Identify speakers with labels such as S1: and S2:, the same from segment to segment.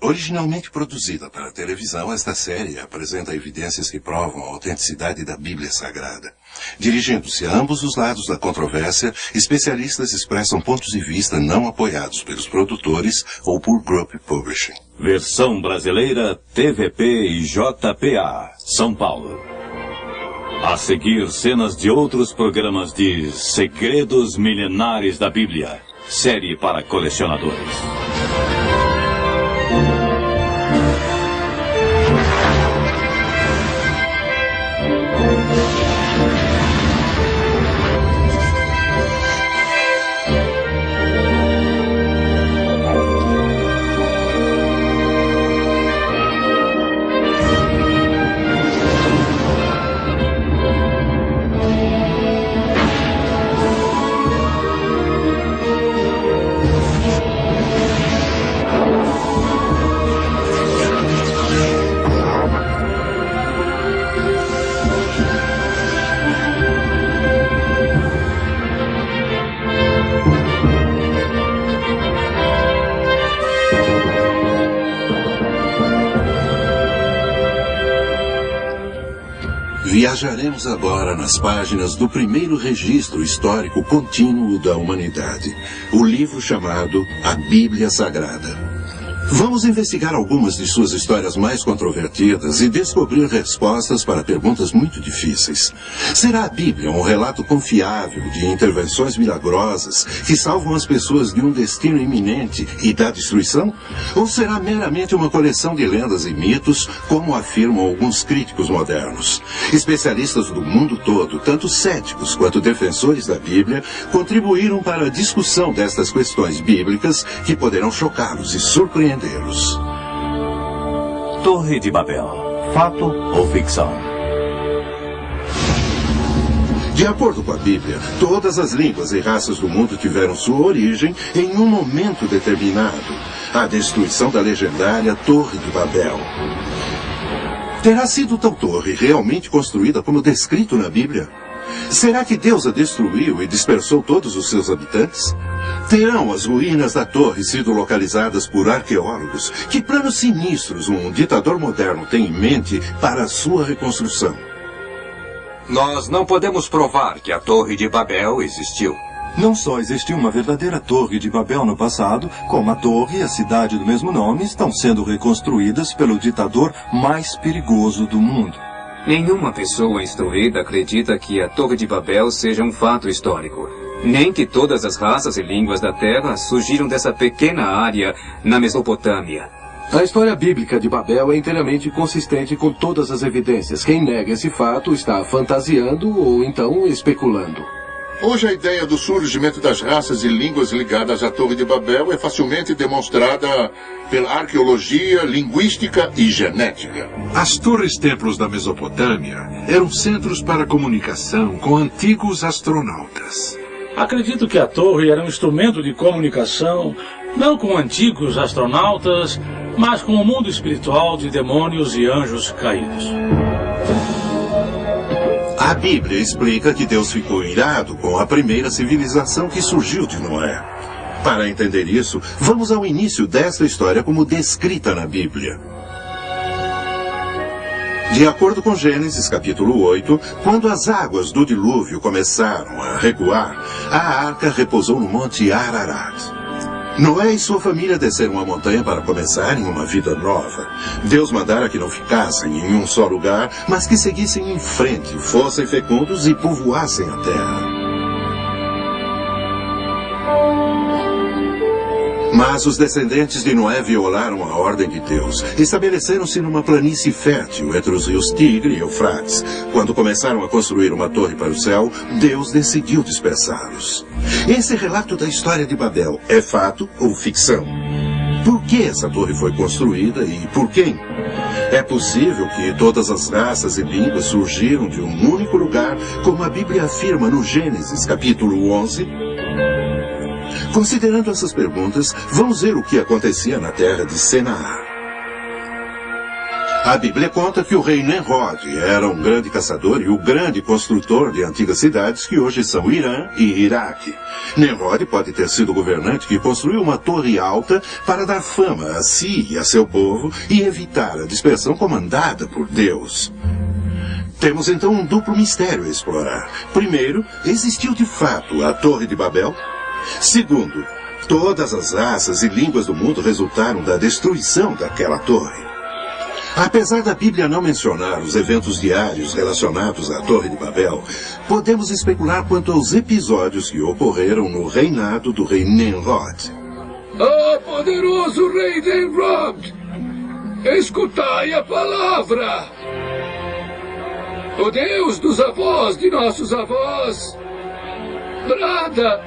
S1: Originalmente produzida para a televisão, esta série apresenta evidências que provam a autenticidade da Bíblia Sagrada. Dirigindo-se a ambos os lados da controvérsia, especialistas expressam pontos de vista não apoiados pelos produtores ou por Group Publishing.
S2: Versão brasileira, TVP e JPA, São Paulo. A seguir, cenas de outros programas de Segredos Milenares da Bíblia, série para colecionadores.
S1: Viajaremos agora nas páginas do primeiro registro histórico contínuo da humanidade, o livro chamado A Bíblia Sagrada. Vamos investigar algumas de suas histórias mais controvertidas e descobrir respostas para perguntas muito difíceis. Será a Bíblia um relato confiável de intervenções milagrosas que salvam as pessoas de um destino iminente e da destruição? Ou será meramente uma coleção de lendas e mitos, como afirmam alguns críticos modernos? Especialistas do mundo todo, tanto céticos quanto defensores da Bíblia, contribuíram para a discussão destas questões bíblicas que poderão chocá-los e surpreendê-los.
S2: Torre de Babel, fato ou ficção?
S1: De acordo com a Bíblia, todas as línguas e raças do mundo tiveram sua origem em um momento determinado, a destruição da legendária Torre de Babel. Terá sido tal torre realmente construída como descrito na Bíblia? Será que Deus a destruiu e dispersou todos os seus habitantes? Terão as ruínas da torre sido localizadas por arqueólogos? Que planos sinistros um ditador moderno tem em mente para a sua reconstrução?
S3: Nós não podemos provar que a Torre de Babel existiu.
S4: Não só existiu uma verdadeira Torre de Babel no passado, como a torre e a cidade do mesmo nome estão sendo reconstruídas pelo ditador mais perigoso do mundo.
S5: Nenhuma pessoa instruída acredita que a Torre de Babel seja um fato histórico, nem que todas as raças e línguas da Terra surgiram dessa pequena área na Mesopotâmia.
S6: A história bíblica de Babel é inteiramente consistente com todas as evidências. Quem nega esse fato está fantasiando ou então especulando.
S7: Hoje a ideia do surgimento das raças e línguas ligadas à Torre de Babel é facilmente demonstrada pela arqueologia, linguística e genética.
S8: As torres-templos da Mesopotâmia eram centros para comunicação com antigos astronautas.
S9: Acredito que a torre era um instrumento de comunicação, não com antigos astronautas, mas com o mundo espiritual de demônios e anjos caídos.
S1: A Bíblia explica que Deus ficou irado com a primeira civilização que surgiu de Noé. Para entender isso, vamos ao início desta história como descrita na Bíblia. De acordo com Gênesis capítulo 8, quando as águas do dilúvio começaram a recuar, a arca repousou no monte Ararat. Noé e sua família desceram a montanha para começarem uma vida nova. Deus mandara que não ficassem em um só lugar, mas que seguissem em frente, fossem fecundos e povoassem a terra. Mas os descendentes de Noé violaram a ordem de Deus. Estabeleceram-se numa planície fértil entre os rios Tigre e Eufrates. Quando começaram a construir uma torre para o céu, Deus decidiu dispersá-los. Esse relato da história de Babel é fato ou ficção? Por que essa torre foi construída e por quem? É possível que todas as raças e línguas surgiram de um único lugar, como a Bíblia afirma no Gênesis capítulo 11? Considerando essas perguntas, vamos ver o que acontecia na terra de Senaar. A Bíblia conta que o rei Nimrod era um grande caçador e o grande construtor de antigas cidades que hoje são Irã e Iraque. Nimrod pode ter sido o governante que construiu uma torre alta para dar fama a si e a seu povo e evitar a dispersão comandada por Deus. Temos então um duplo mistério a explorar. Primeiro, existiu de fato a Torre de Babel? Segundo, todas as raças e línguas do mundo resultaram da destruição daquela torre. Apesar da Bíblia não mencionar os eventos diários relacionados à Torre de Babel, podemos especular quanto aos episódios que ocorreram no reinado do rei Nimrod.
S10: Ah, poderoso rei Nimrod! Escutai a palavra! O Deus dos avós de nossos avós brada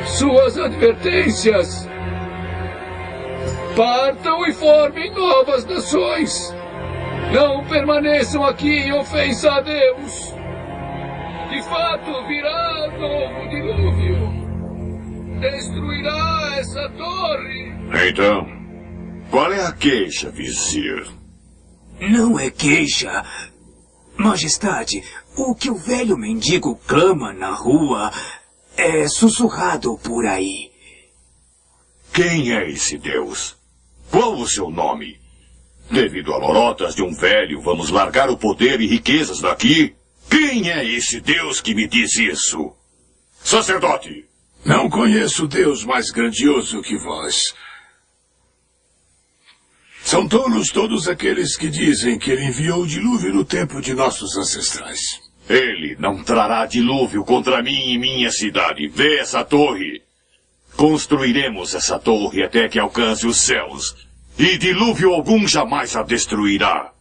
S10: suas advertências. Partam e formem novas nações. Não permaneçam aqui em ofensa a Deus. De fato, virá novo dilúvio. Destruirá essa torre.
S11: Então, qual é a queixa, vizir?
S12: Não é queixa. Majestade, o que o velho mendigo clama na rua é sussurrado por aí.
S11: Quem é esse Deus? Qual o seu nome? Devido a lorotas de um velho, vamos largar o poder e riquezas daqui? Quem é esse Deus que me diz isso? Sacerdote!
S10: Não conheço Deus mais grandioso que vós. São tolos todos aqueles que dizem que ele enviou o dilúvio no tempo de nossos ancestrais.
S11: Ele não trará dilúvio contra mim e minha cidade. Vê essa torre. Construiremos essa torre até que alcance os céus, e dilúvio algum jamais a destruirá.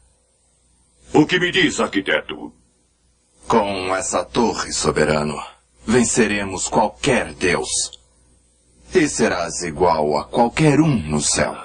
S11: O que me diz, arquiteto?
S13: Com essa torre, soberano, venceremos qualquer Deus. E serás igual a qualquer um no céu.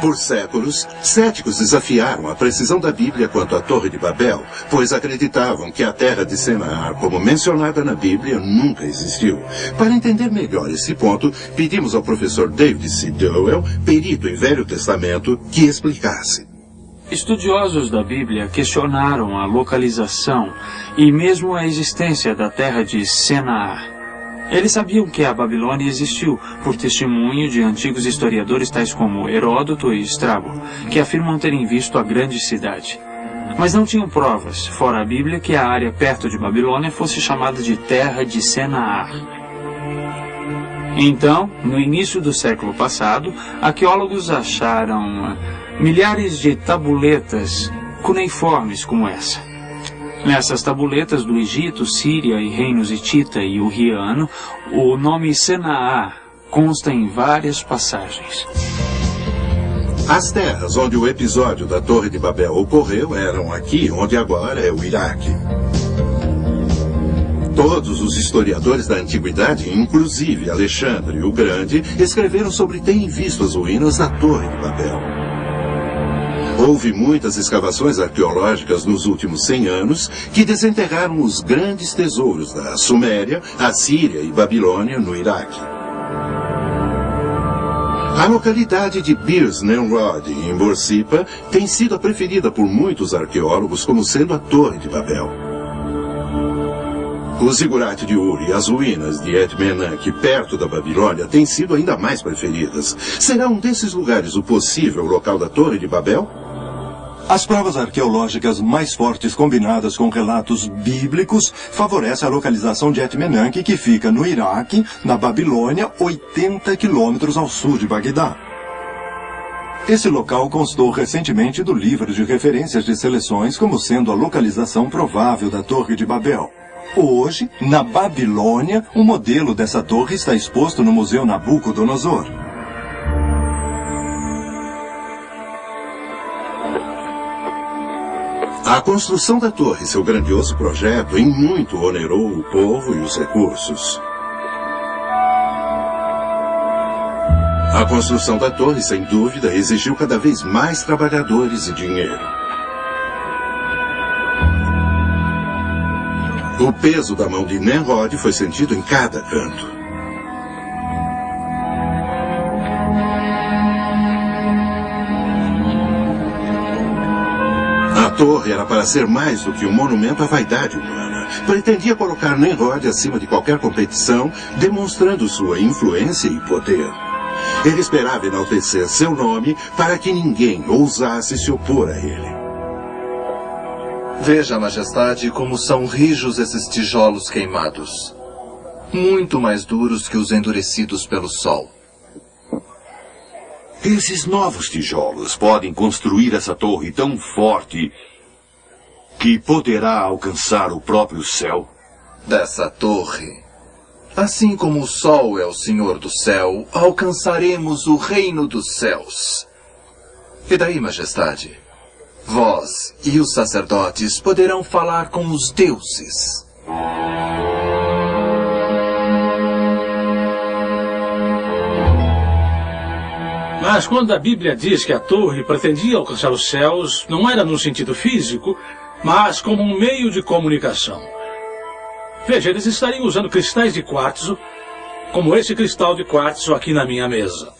S1: Por séculos, céticos desafiaram a precisão da Bíblia quanto à Torre de Babel, pois acreditavam que a terra de Senaar, como mencionada na Bíblia, nunca existiu. Para entender melhor esse ponto, pedimos ao professor David C. Dowell, perito em Velho Testamento, que explicasse.
S14: Estudiosos da Bíblia questionaram a localização e mesmo a existência da terra de Senaar. Eles sabiam que a Babilônia existiu, por testemunho de antigos historiadores tais como Heródoto e Estrabo, que afirmam terem visto a grande cidade. Mas não tinham provas, fora a Bíblia, que a área perto de Babilônia fosse chamada de Terra de Senaar. Então, no início do século passado, arqueólogos acharam milhares de tabuletas cuneiformes como essa. Nessas tabuletas do Egito, Síria e reinos hitita e urriano, o nome Senaar consta em várias passagens.
S1: As terras onde o episódio da Torre de Babel ocorreu eram aqui, onde agora é o Iraque. Todos os historiadores da antiguidade, inclusive Alexandre o Grande, escreveram sobre terem visto as ruínas da Torre de Babel. Houve muitas escavações arqueológicas nos últimos 100 anos que desenterraram os grandes tesouros da Suméria, Assíria e Babilônia no Iraque. A localidade de Birs Nimrod, em Borsippa, tem sido a preferida por muitos arqueólogos como sendo a Torre de Babel. O zigurate de Ur e as ruínas de Et-Menanke, perto da Babilônia, têm sido ainda mais preferidas. Será um desses lugares o possível local da Torre de Babel?
S4: As provas arqueológicas mais fortes combinadas com relatos bíblicos favorecem a localização de Et-Menanke, que fica no Iraque, na Babilônia, 80 quilômetros ao sul de Bagdá. Esse local constou recentemente do livro de referências de seleções como sendo a localização provável da Torre de Babel. Hoje, na Babilônia, um modelo dessa torre está exposto no Museu Nabucodonosor.
S1: A construção da torre, seu grandioso projeto, em muito onerou o povo e os recursos. A construção da torre, sem dúvida, exigiu cada vez mais trabalhadores e dinheiro. O peso da mão de Nimrod foi sentido em cada canto. torre era para ser mais do que um monumento à vaidade humana. Pretendia colocar Nimrod acima de qualquer competição, demonstrando sua influência e poder. Ele esperava enaltecer seu nome para que ninguém ousasse se opor a ele.
S13: Veja, Majestade, como são rijos esses tijolos queimados. Muito mais duros que os endurecidos pelo sol.
S11: Esses novos tijolos podem construir essa torre tão forte que poderá alcançar o próprio céu.
S13: Dessa torre, assim como o sol é o senhor do céu, alcançaremos o reino dos céus. E daí, Majestade? Vós e os sacerdotes poderão falar com os deuses.
S9: Mas quando a Bíblia diz que a torre pretendia alcançar os céus, não era no sentido físico, mas como um meio de comunicação. Veja, eles estariam usando cristais de quartzo, como esse cristal de quartzo aqui na minha mesa.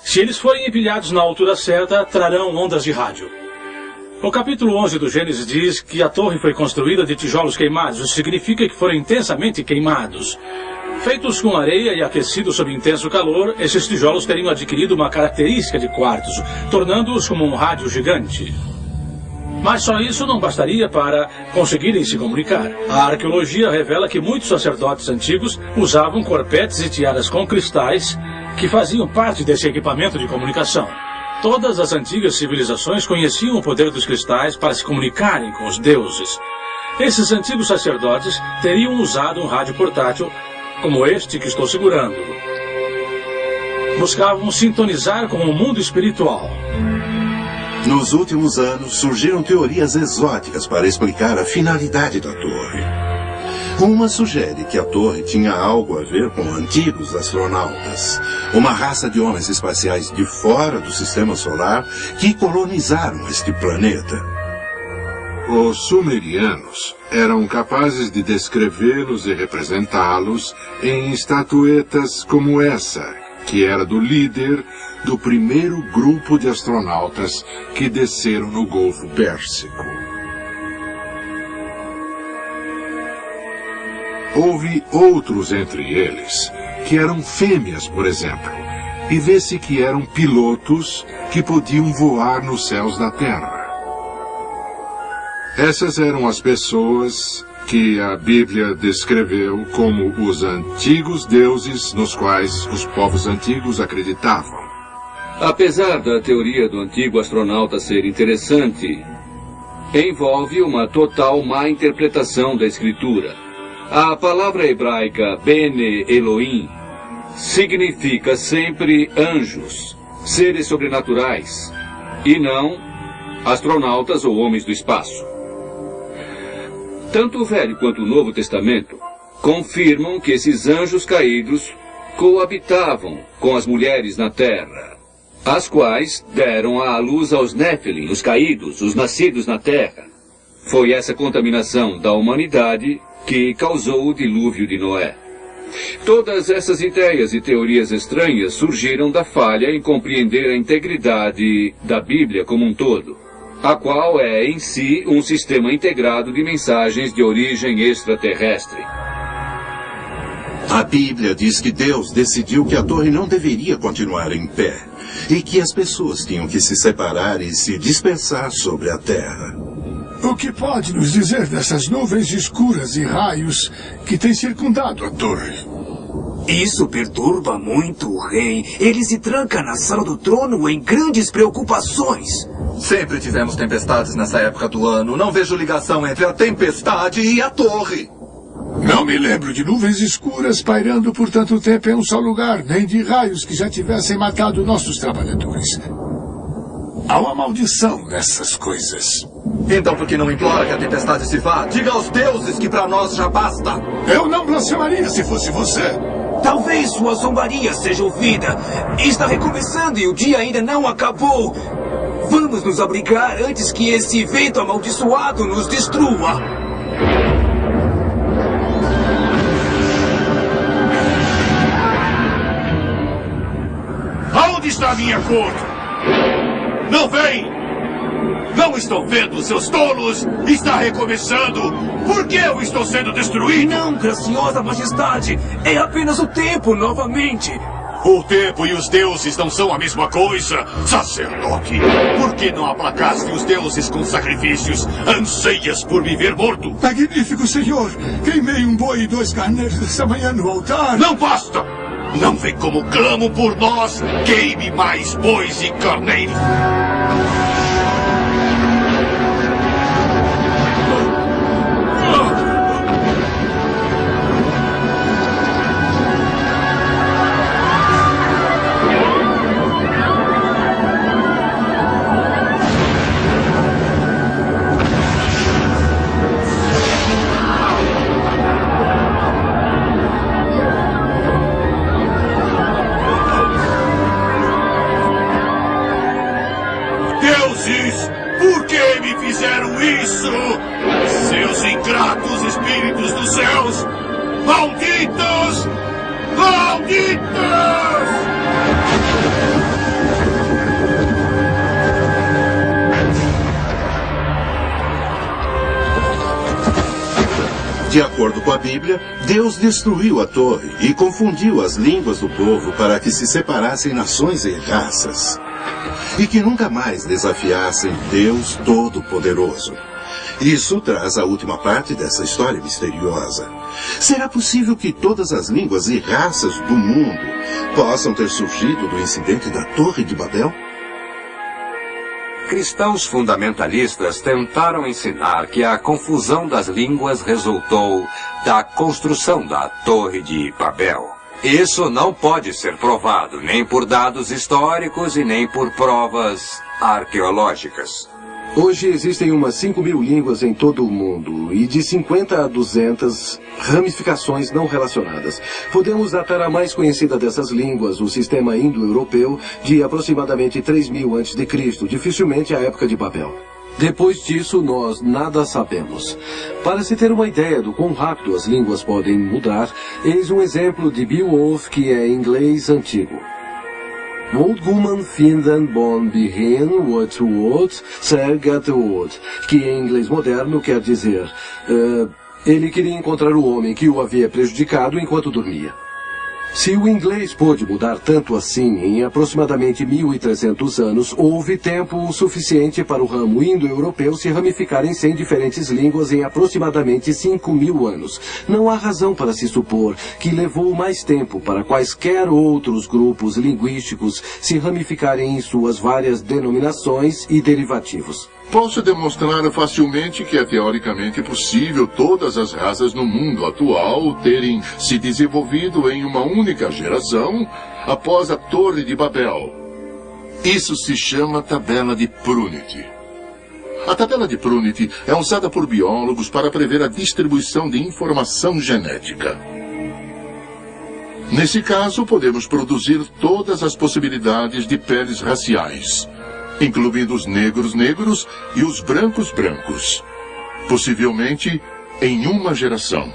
S9: Se eles forem empilhados na altura certa, trarão ondas de rádio. O capítulo 11 do Gênesis diz que a torre foi construída de tijolos queimados. Isso significa que foram intensamente queimados. Feitos com areia e aquecidos sob intenso calor, esses tijolos teriam adquirido uma característica de quartzo, tornando-os como um rádio gigante. Mas só isso não bastaria para conseguirem se comunicar. A arqueologia revela que muitos sacerdotes antigos usavam corpetes e tiaras com cristais que faziam parte desse equipamento de comunicação. Todas as antigas civilizações conheciam o poder dos cristais para se comunicarem com os deuses. Esses antigos sacerdotes teriam usado um rádio portátil como este que estou segurando. Buscavam sintonizar com o mundo espiritual.
S1: Nos últimos anos, surgiram teorias exóticas para explicar a finalidade da torre. Uma sugere que a torre tinha algo a ver com antigos astronautas, uma raça de homens espaciais de fora do sistema solar que colonizaram este planeta.
S8: Os sumerianos eram capazes de descrevê-los e representá-los em estatuetas como essa, que era do líder do primeiro grupo de astronautas que desceram no Golfo Pérsico. Houve outros entre eles, que eram fêmeas, por exemplo, e vê-se que eram pilotos que podiam voar nos céus da Terra. Essas eram as pessoas que a Bíblia descreveu como os antigos deuses nos quais os povos antigos acreditavam.
S10: Apesar da teoria do antigo astronauta ser interessante, envolve uma total má interpretação da Escritura. A palavra hebraica Bene Elohim significa sempre anjos, seres sobrenaturais, e não astronautas ou homens do espaço. Tanto o Velho quanto o Novo Testamento confirmam que esses anjos caídos coabitavam com as mulheres na terra, as quais deram à luz aos Néfilim, os caídos, os nascidos na terra. Foi essa contaminação da humanidade que causou o dilúvio de Noé. Todas essas ideias e teorias estranhas surgiram da falha em compreender a integridade da Bíblia como um todo, a qual é em si um sistema integrado de mensagens de origem extraterrestre.
S1: A Bíblia diz que Deus decidiu que a torre não deveria continuar em pé e que as pessoas tinham que se separar e se dispersar sobre a terra.
S15: O que pode nos dizer dessas nuvens escuras e raios que têm circundado a torre?
S12: Isso perturba muito o rei. Ele se tranca na sala do trono em grandes preocupações.
S13: Sempre tivemos tempestades nessa época do ano. Não vejo ligação entre a tempestade e a torre.
S15: Não me lembro de nuvens escuras pairando por tanto tempo em um só lugar, nem de raios que já tivessem matado nossos trabalhadores. Há uma maldição nessas coisas.
S13: Então por que não implora que a tempestade se vá? Diga aos deuses que para nós já basta.
S15: Eu não blasfemaria se fosse você.
S12: Talvez sua zombaria seja ouvida. Está recomeçando e o dia ainda não acabou. Vamos nos abrigar antes que esse vento amaldiçoado nos destrua.
S11: Aonde está a minha corte? Não vem! Não estão vendo, seus tolos? Está recomeçando! Por que eu estou sendo destruído?
S12: Não, graciosa majestade! É apenas o tempo, novamente!
S11: O tempo e os deuses não são a mesma coisa, sacerdote. Por que não aplacaste os deuses com sacrifícios? Anseias por me ver morto?
S15: Magnífico, senhor! Queimei um boi e 2 carneiros esta manhã no altar.
S11: Não basta! Não vê como clamo por nós? Queime mais bois e carneiros! Por que me fizeram isso? Seus ingratos espíritos dos céus! Malditos! Malditos!
S1: De acordo com a Bíblia, Deus destruiu a torre e confundiu as línguas do povo para que se separassem nações e raças. E que nunca mais desafiassem Deus Todo-Poderoso. Isso traz a última parte dessa história misteriosa. Será possível que todas as línguas e raças do mundo possam ter surgido do incidente da Torre de Babel?
S3: Cristãos fundamentalistas tentaram ensinar que a confusão das línguas resultou da construção da Torre de Babel. Isso não pode ser provado, nem por dados históricos e nem por provas arqueológicas.
S6: Hoje existem umas 5.000 línguas em todo o mundo e de 50 a 200 ramificações não relacionadas. Podemos datar a mais conhecida dessas línguas, o sistema indo-europeu, de aproximadamente 3.000 a.C., dificilmente a época de Babel. Depois disso, nós nada sabemos. Para se ter uma ideia do quão rápido as línguas podem mudar, eis um exemplo de Beowulf, que é inglês antigo. Woldguman finden bon behin wat woord, sergat woord, que em inglês moderno quer dizer, ele queria encontrar o homem que o havia prejudicado enquanto dormia. Se o inglês pôde mudar tanto assim em aproximadamente 1.300 anos, houve tempo suficiente para o ramo indo-europeu se ramificar em 100 diferentes línguas em aproximadamente 5.000 anos. Não há razão para se supor que levou mais tempo para quaisquer outros grupos linguísticos se ramificarem em suas várias denominações e derivativos.
S7: Posso demonstrar facilmente que é teoricamente possível todas as raças no mundo atual terem se desenvolvido em uma única geração após a Torre de Babel. Isso se chama tabela de Prunit. A tabela de Prunit é usada por biólogos para prever a distribuição de informação genética. Nesse caso, podemos produzir todas as possibilidades de peles raciais, incluindo os negros e os brancos, possivelmente em uma geração.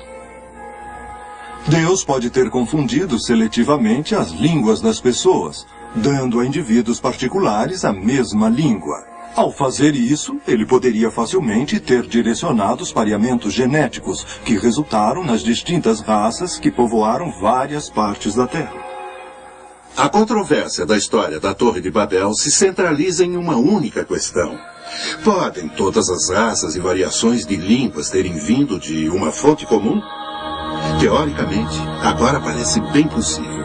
S4: Deus pode ter confundido seletivamente as línguas das pessoas, dando a indivíduos particulares a mesma língua. Ao fazer isso, ele poderia facilmente ter direcionado os pareamentos genéticos que resultaram nas distintas raças que povoaram várias partes da Terra.
S1: A controvérsia da história da Torre de Babel se centraliza em uma única questão. Podem todas as raças e variações de línguas terem vindo de uma fonte comum? Teoricamente, agora parece bem possível.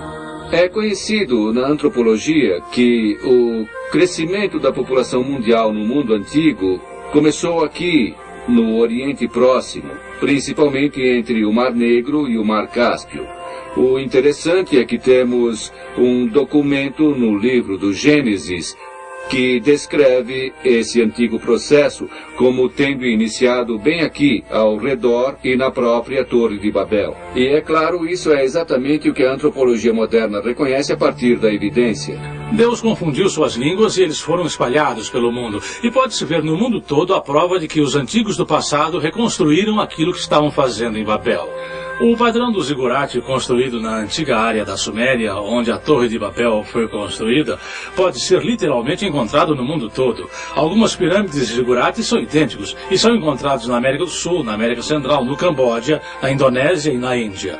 S10: É conhecido na antropologia que o crescimento da população mundial no mundo antigo começou aqui, no Oriente Próximo, principalmente entre o Mar Negro e o Mar Cáspio. O interessante é que temos um documento no livro do Gênesis que descreve esse antigo processo como tendo iniciado bem aqui, ao redor e na própria Torre de Babel. E é claro, isso é exatamente o que a antropologia moderna reconhece a partir da evidência.
S9: Deus confundiu suas línguas e eles foram espalhados pelo mundo. E pode-se ver no mundo todo a prova de que os antigos do passado reconstruíram aquilo que estavam fazendo em Babel. O padrão do zigurate construído na antiga área da Suméria, onde a Torre de Babel foi construída, pode ser literalmente encontrado no mundo todo. Algumas pirâmides de zigurates são idênticos e são encontrados na América do Sul, na América Central, no Camboja, na Indonésia e na Índia.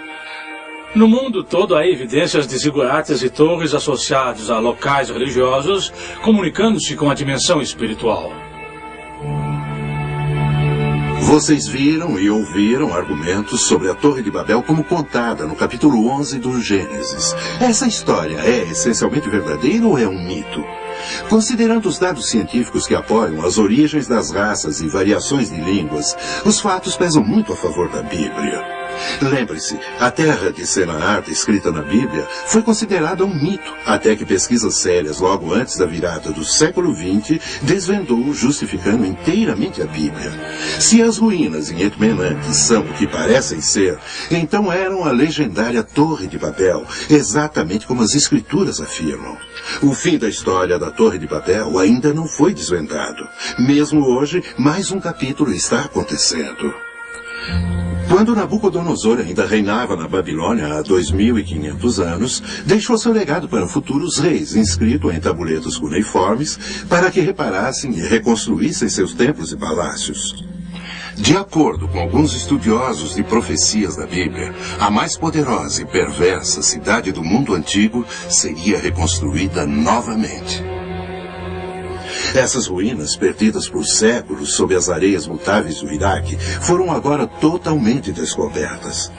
S9: No mundo todo há evidências de zigurates e torres associados a locais religiosos, comunicando-se com a dimensão espiritual.
S1: Vocês viram e ouviram argumentos sobre a Torre de Babel como contada no capítulo 11 do Gênesis. Essa história é essencialmente verdadeira ou é um mito? Considerando os dados científicos que apoiam as origens das raças e variações de línguas, os fatos pesam muito a favor da Bíblia. Lembre-se, a terra de Senaar, descrita na Bíblia, foi considerada um mito, até que pesquisas sérias logo antes da virada do século XX desvendou, justificando inteiramente a Bíblia. Se as ruínas em Etmenanque são o que parecem ser, então eram a legendária Torre de Babel, exatamente como as Escrituras afirmam. O fim da história da Torre de Babel ainda não foi desvendado. Mesmo hoje, mais um capítulo está acontecendo. Quando Nabucodonosor ainda reinava na Babilônia há 2.500 anos, deixou seu legado para futuros reis, inscrito em tabuletos cuneiformes, para que reparassem e reconstruíssem seus templos e palácios. De acordo com alguns estudiosos de profecias da Bíblia, a mais poderosa e perversa cidade do mundo antigo seria reconstruída novamente. Essas ruínas, perdidas por séculos sob as areias mutáveis do Iraque, foram agora totalmente descobertas.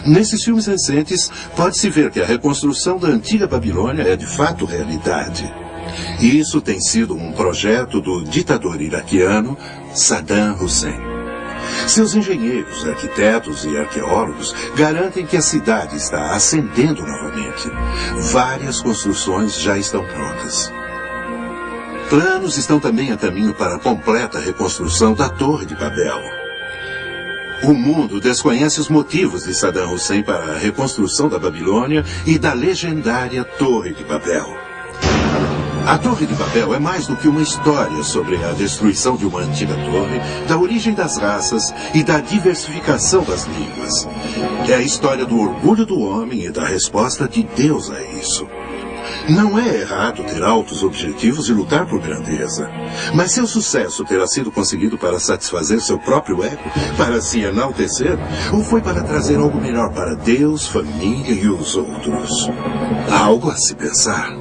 S1: Nesses filmes recentes, pode-se ver que a reconstrução da antiga Babilônia é de fato realidade. E isso tem sido um projeto do ditador iraquiano Saddam Hussein. Seus engenheiros, arquitetos e arqueólogos garantem que a cidade está ascendendo novamente. Várias construções já estão prontas. Planos estão também a caminho para a completa reconstrução da Torre de Babel. O mundo desconhece os motivos de Saddam Hussein para a reconstrução da Babilônia e da legendária Torre de Babel. A Torre de Babel é mais do que uma história sobre a destruição de uma antiga torre, da origem das raças e da diversificação das línguas. É a história do orgulho do homem e da resposta de Deus a isso. Não é errado ter altos objetivos e lutar por grandeza. Mas seu sucesso terá sido conseguido para satisfazer seu próprio ego, para se enaltecer, ou foi para trazer algo melhor para Deus, família e os outros? Algo a se pensar.